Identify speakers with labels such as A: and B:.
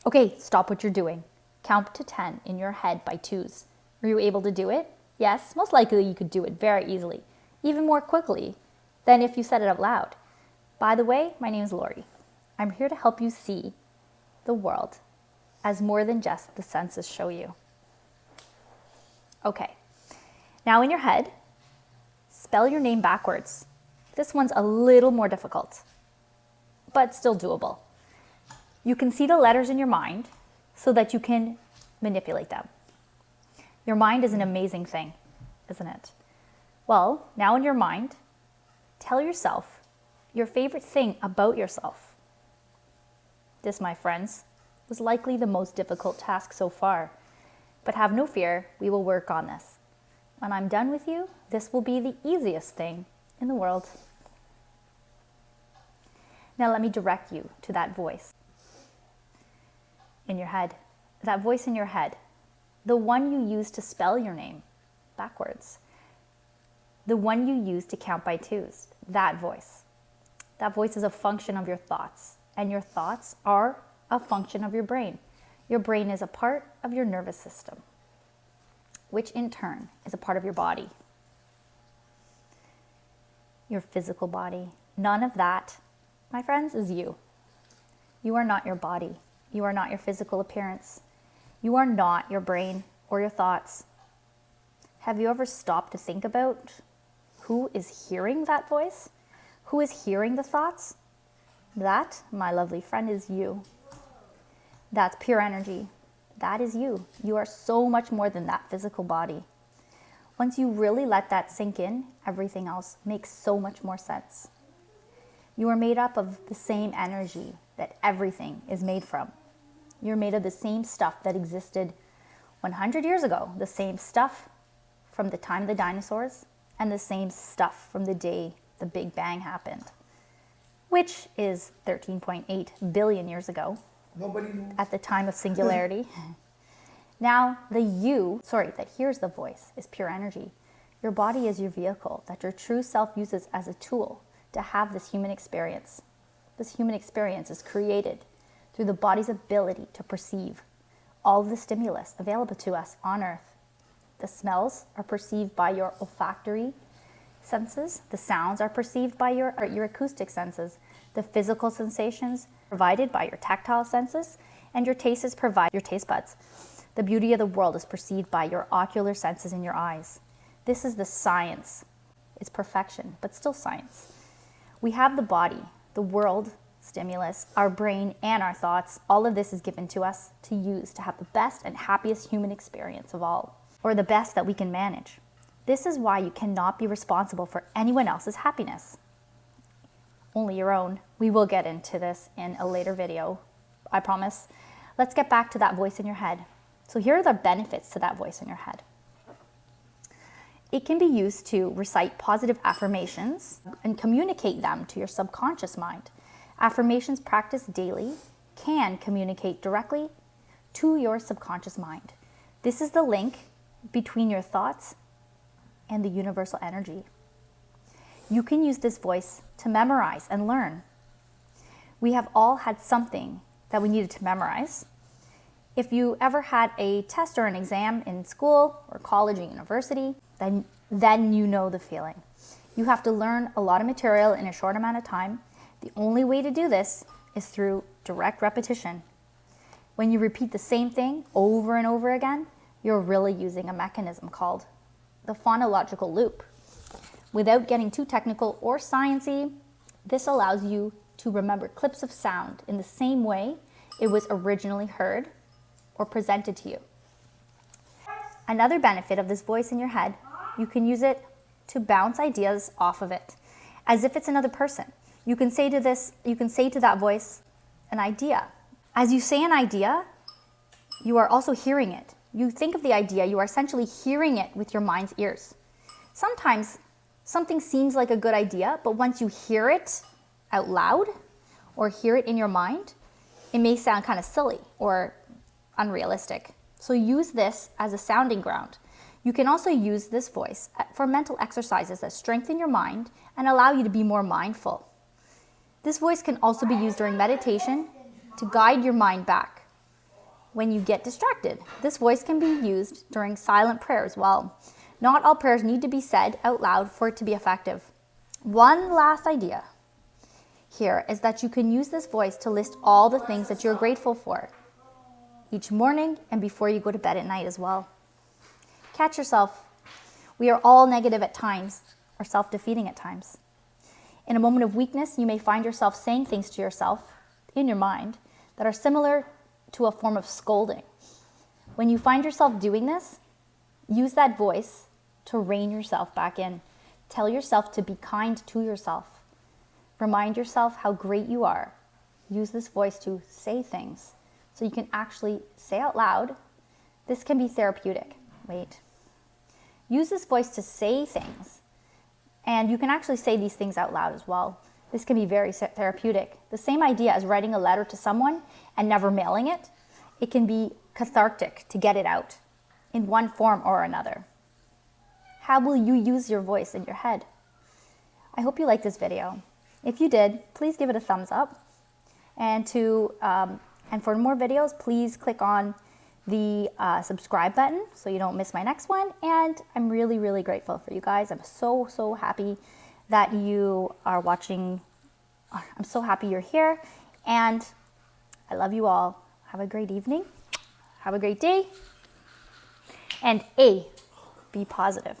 A: Okay, stop what you're doing. Count to 10 in your head by twos. Were you able to do it? Yes, most likely you could do it very easily, even more quickly than if you said it out loud. By the way, my name is Lori. I'm here to help you see the world as more than just the senses show you. Okay, now in your head, spell your name backwards. This one's a little more difficult, but still doable. You can see the letters in your mind so that you can manipulate them. Your mind is an amazing thing, isn't it? Well, now in your mind, tell yourself your favorite thing about yourself. This, my friends, was likely the most difficult task so far, but have no fear, we will work on this. When I'm done with you, this will be the easiest thing in the world. Now let me direct you to that voice in your head. That voice in your head, the one you use to spell your name backwards, the one you use to count by twos, that voice. That voice is a function of your thoughts, and your thoughts are a function of your brain. Your brain is a part of your nervous system, which in turn is a part of your body, your physical body. None of that, my friends, is you. You are not your body. You are not your physical appearance. You are not your brain or your thoughts. Have you ever stopped to think about who is hearing that voice? Who is hearing the thoughts? That, my lovely friend, is you. That's pure energy. That is you. You are so much more than that physical body. Once you really let that sink in, everything else makes so much more sense. You are made up of the same energy that everything is made from. You're made of the same stuff that existed 100 years ago, the same stuff from the time of the dinosaurs, and the same stuff from the day the Big Bang happened, which is 13.8 billion years ago.
B: Nobody knows.
A: At the time of singularity. Now, the you, that hears the voice is pure energy. Your body is your vehicle that your true self uses as a tool to have this human experience. This human experience is created through the body's ability to perceive all of the stimulus available to us on Earth. The smells are perceived by your olfactory senses. The sounds are perceived by your acoustic senses. The physical sensations provided by your tactile senses, and your tastes provide your taste buds. The beauty of the world is perceived by your ocular senses in your eyes. This is the science. It's perfection, but still science. We have the body, the world, stimulus, our brain, and our thoughts. All of this is given to us to use to have the best and happiest human experience of all, or the best that we can manage. This is why you cannot be responsible for anyone else's happiness. Only your own. We will get into this in a later video, I promise. Let's get back to that voice in your head. So here are the benefits to that voice in your head. It can be used to recite positive affirmations and communicate them to your subconscious mind. Affirmations practiced daily can communicate directly to your subconscious mind. This is the link between your thoughts and the universal energy. You can use this voice to memorize and learn. We have all had something that we needed to memorize. If you ever had a test or an exam in school or college or university, then you know the feeling. You have to learn a lot of material in a short amount of time. The only way to do this is through direct repetition. When you repeat the same thing over and over again, you're really using a mechanism called the phonological loop. Without getting too technical or sciencey, this allows you to remember clips of sound in the same way it was originally heard or presented to you. Another benefit of this voice in your head, you can use it to bounce ideas off of it, as if it's another person. You can say to that voice an idea. As you say an idea, you are also hearing it. You think of the idea, you are essentially hearing it with your mind's ears. Sometimes something seems like a good idea, but once you hear it out loud or hear it in your mind, it may sound kind of silly or unrealistic. So use this as a sounding ground. You can also use this voice for mental exercises that strengthen your mind and allow you to be more mindful. This voice can also be used during meditation to guide your mind back. when you get distracted. This voice can be used during silent prayer as well. Not all prayers need to be said out loud for it to be effective. One last idea here is that you can use this voice to list all the things that you're grateful for each morning and before you go to bed at night as well. Catch yourself. We are all negative at times or self-defeating at times. In a moment of weakness, you may find yourself saying things to yourself in your mind that are similar to a form of scolding. When you find yourself doing this, use that voice to rein yourself back in. Tell yourself to be kind to yourself. Remind yourself how great you are. Use this voice to say things so you can actually say out loud. This can be therapeutic. Use this voice to say things. And you can actually say these things out loud as well. This can be very therapeutic. The same idea as writing a letter to someone and never mailing it. It can be cathartic to get it out in one form or another. How will you use your voice in your head? I hope you liked this video. If you did, please give it a thumbs up. And for more videos, please click on the subscribe button so you don't miss my next one. And I'm really, really grateful for you guys. I'm so, so happy that you are watching. I'm so happy you're here. And I love you all. Have a great evening. Have a great day. And be positive.